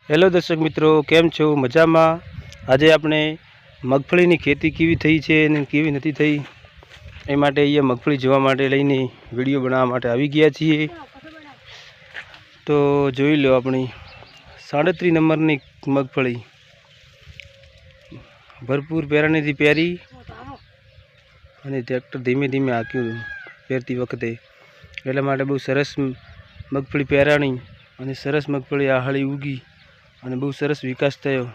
Hello દર્શક મિત્રો, કેમ છો? મજામાં? આજે આપણે મગફળીની ખેતી કેવી થઈ છે અને કેવી નથી થઈ એ માટે અહીંયા મગફળી જોવા માટે લઈને વિડીયો બનાવવા માટે આવી ગયા છીએ. તો જોઈ લો આપણી 37 નંબરની મગફળી ભરપૂર પેરાણીથી પેરી અને ટ્રેક્ટર ધીમે ધીમે હાંક્યું પેરતી વખતે, એટલા માટે બહુ સરસ મગફળી પેરાણી અને સરસ મગફળી આહળી ઉગી અને બહુ સરસ વિકાસ થયો.